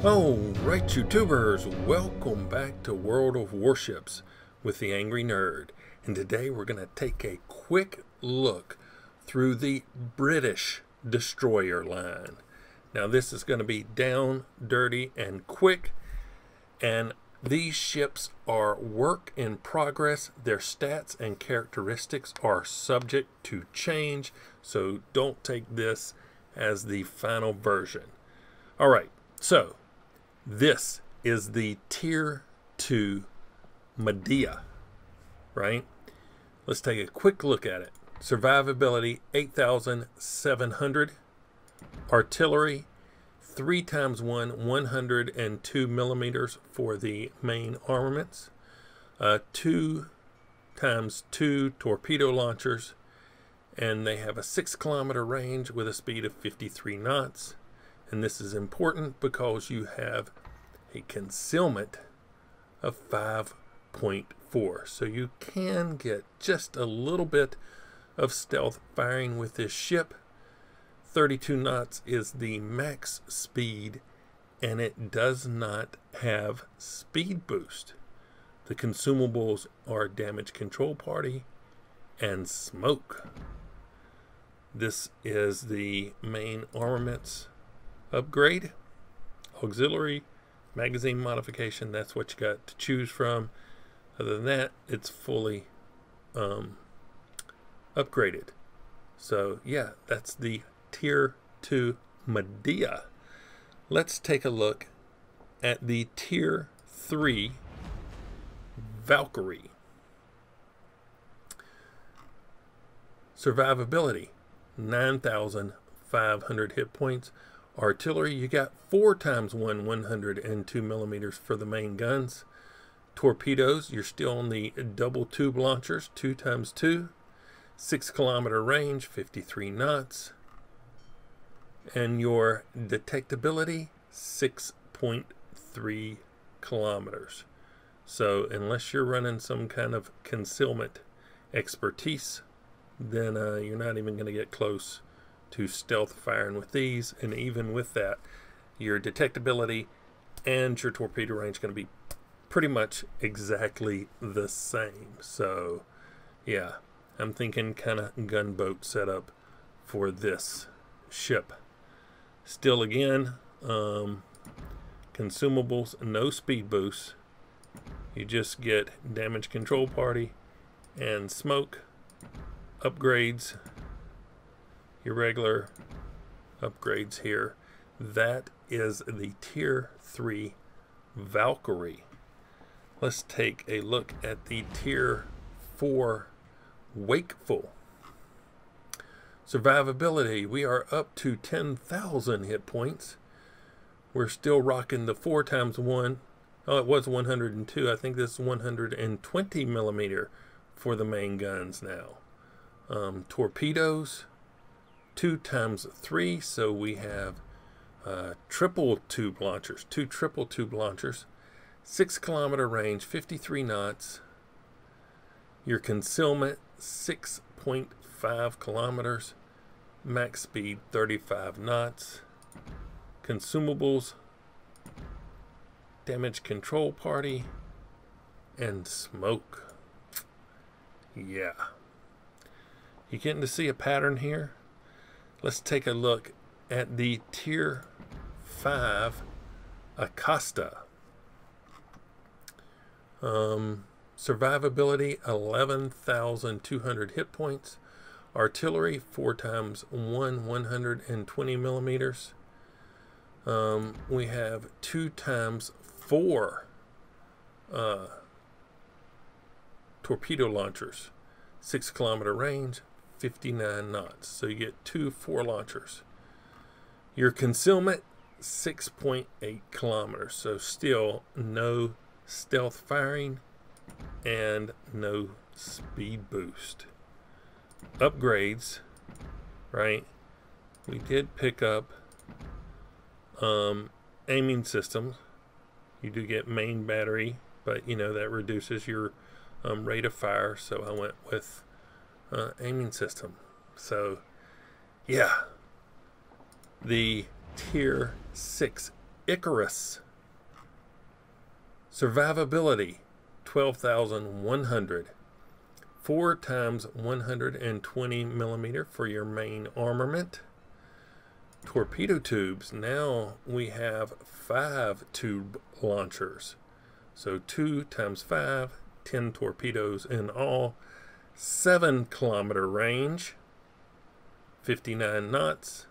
Alright, YouTubers, welcome back to World of Warships with the Angry Nerd. And today we're going to take a quick look through the British destroyer line. Now this is going to be down, dirty, and quick. And these ships are work in progress. Their stats and characteristics are subject to change. So don't take this as the final version. Alright, so this is the Tier 2 Medea, right? Let's take a quick look at it. Survivability, 8,700. Artillery, 3x1, 102 millimeters for the main armaments. 2x2 torpedo launchers. And they have a 6-kilometer range with a speed of 53 knots. And this is important because you have a concealment of 5.4. So you can get just a little bit of stealth firing with this ship. 32 knots is the max speed, and it does not have speed boost. The consumables are damage control party and smoke. This is the main armaments upgrade, auxiliary, magazine modification. That's what you got to choose from. Other than that, it's fully upgraded. So yeah, that's the Tier 2 Medea. Let's take a look at the Tier 3 Valkyrie. Survivability, 9,500 hit points. Artillery, you got 4x1, 102 millimeters for the main guns. Torpedoes, you're still on the double tube launchers, 2x2. 6-kilometer range, 53 knots. And your detectability, 6.3 kilometers. So unless you're running some kind of concealment expertise, then you're not even going to get close to stealth firing with these. And even with that, your detectability and your torpedo range is going to be pretty much exactly the same. So yeah, I'm thinking kind of gunboat setup for this ship. Still again, consumables, no speed boost. You just get damage control party and smoke. Upgrades, your regular upgrades here. That is the Tier 3 Valkyrie. Let's take a look at the Tier 4 Wakeful. Survivability, we are up to 10,000 hit points. We're still rocking the 4x1. Oh, it was 102. I think this is 120 millimeter for the main guns now. Torpedoes, 2x3, so we have triple tube launchers, 2 triple tube launchers, 6-kilometer range, 53 knots. Your concealment, 6.5 kilometers, max speed 35 knots. Consumables, damage control party, and smoke. Yeah. You getting to see a pattern here? Let's take a look at the Tier 5 Acosta. Survivability, 11,200 hit points. Artillery, 4x1, 120 millimeters. We have 2x4 torpedo launchers. 6-kilometer range, 59 knots. So you get 2 4 launchers. Your concealment, 6.8 kilometers. So still no stealth firing and no speed boost. Upgrades, right? We did pick up aiming systems. You do get main battery, but you know that reduces your rate of fire, so I went with aiming system. So yeah, the Tier 6 Icarus. Survivability, 12,100. 4 times 120 millimeter for your main armament. Torpedo tubes. Now we have 5 tube launchers. So 2 times 5, 10 torpedoes in all. 7-kilometer range, 59 knots.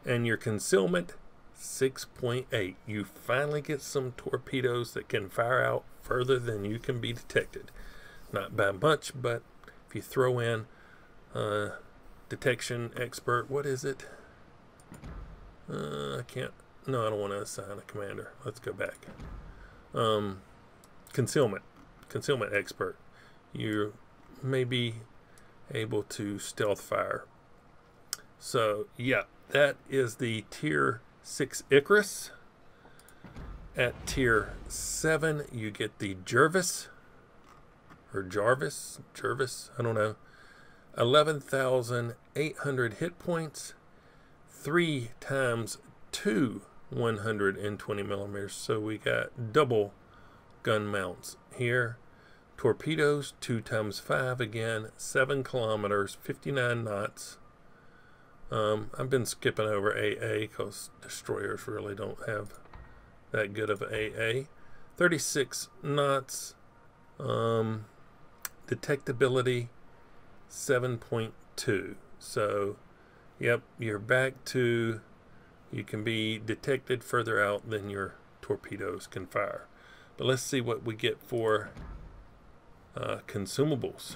And your concealment, 6.8. You finally get some torpedoes that can fire out further than you can be detected. Not by much, but if you throw in detection expert, what is it? I can't. No, I don't want to assign a commander. Let's go back. Concealment expert. You may be able to stealth fire. So yeah, that is the tier 6 Icarus. At tier 7, you get the Jarvis, I don't know. 11,800 hit points, 3 times 2 120 millimeters. So we got double gun mounts here. Torpedoes, 2 times 5 again, 7 kilometers, 59 knots. I've been skipping over AA because destroyers really don't have that good of AA. 36 knots. Detectability 7.2. So yep, you're back to, you can be detected further out than your torpedoes can fire. But let's see what we get for consumables.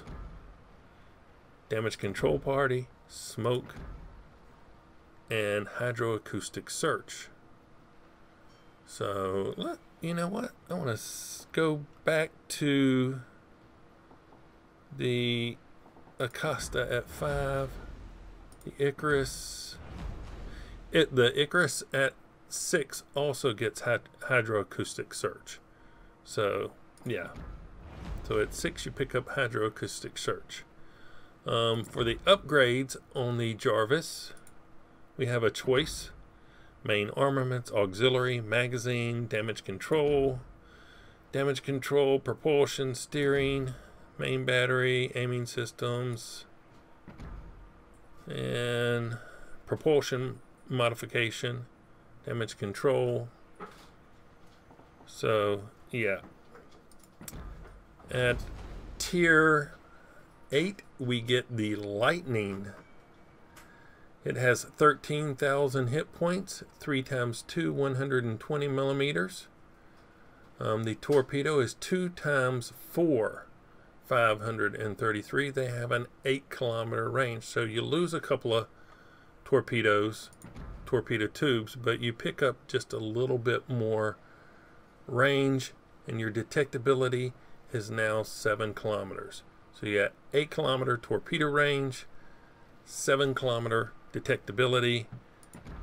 Damage control party, smoke, and hydroacoustic search. So look, you know what, I want to go back to the Acosta at 5, the Icarus. The Icarus at 6 also gets hydroacoustic search. So yeah, so at 6 you pick up hydroacoustic search. For the upgrades on the Jarvis, we have a choice: main armaments, auxiliary, magazine, damage control, propulsion, steering, main battery, aiming systems, and propulsion modification, damage control. So yeah, at tier 8 we get the Lightning. It has 13,000 hit points, 3 times 2 120 millimeters. The torpedo is 2 times 4 533. They have an 8-kilometer range, so you lose a couple of torpedo tubes, but you pick up just a little bit more range, and your detectability is now 7 kilometers. So you got 8-kilometer torpedo range, 7-kilometer detectability.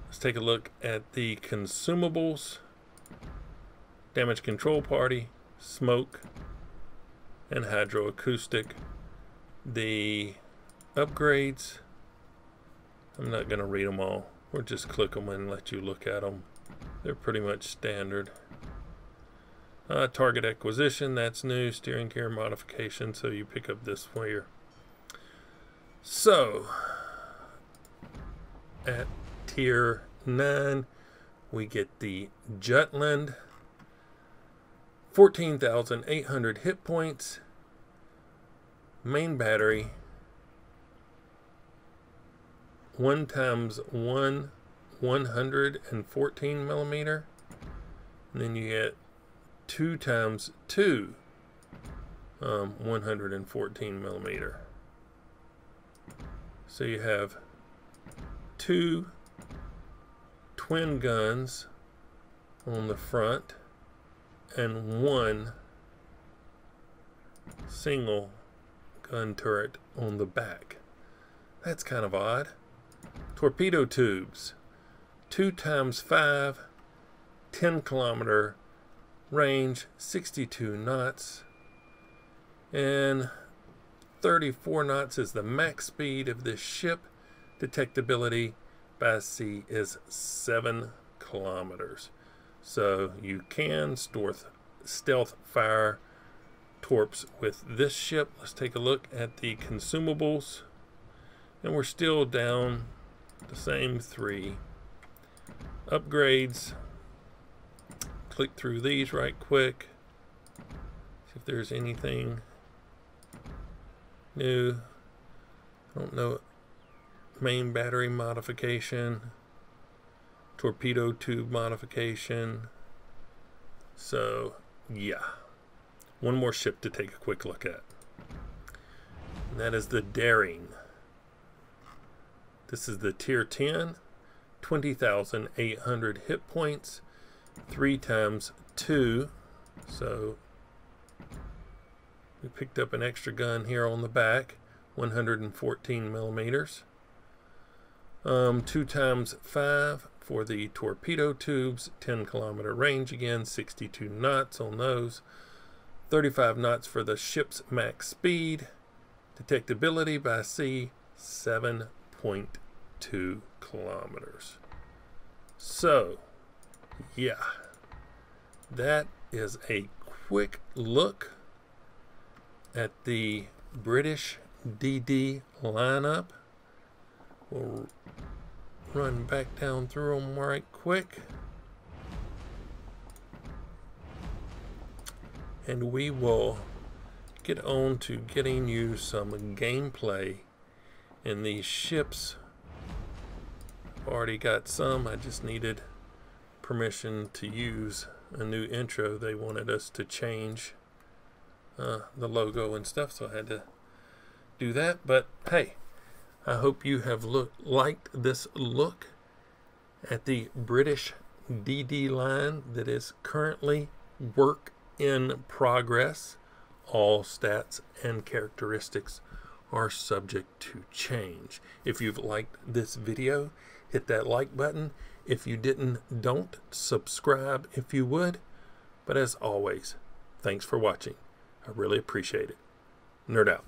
Let's take a look at the consumables. Damage control party, smoke, and hydroacoustic. The upgrades, I'm not going to read them all. We'll just click them and let you look at them. They're pretty much standard. Target acquisition, that's new. Steering gear modification, so you pick up this here. So at tier 9 we get the Jutland. 14,800 hit points, main battery, 1 times 1 114 millimeter, and then you get 2 times 2 114 millimeter. So you have 2 twin guns on the front and 1 single gun turret on the back. That's kind of odd. Torpedo tubes, 2 times 5, 10-kilometer range, 62 knots, and 34 knots is the max speed of this ship. Detectability by sea is 7 kilometers. So you can store stealth fire torps with this ship. Let's take a look at the consumables, and we're still down the same 3 upgrades. Click through these right quick, see if there's anything new. I don't know. Main battery modification, torpedo tube modification. So yeah, one more ship to take a quick look at, and that is the Daring. This is the tier 10, 20,800 hit points, 3 times 2. So we picked up an extra gun here on the back, 114 millimeters. 2 times 5 for the torpedo tubes, 10-kilometer range again, 62 knots on those, 35 knots for the ship's max speed, detectability by sea, 7.2 kilometers. So yeah, that is a quick look at the British DD lineup. We'll run back down through them right quick, and we will get on to getting you some gameplay in these ships. I've already got some. I just needed permission to use a new intro. They wanted us to change the logo and stuff, so I had to do that. But hey, I hope you have liked this look at the British DD line that is currently work in progress. All stats and characteristics are subject to change. If you've liked this video, hit that like button. If you didn't, don't. Subscribe if you would. But as always, thanks for watching. I really appreciate it. Nerd out.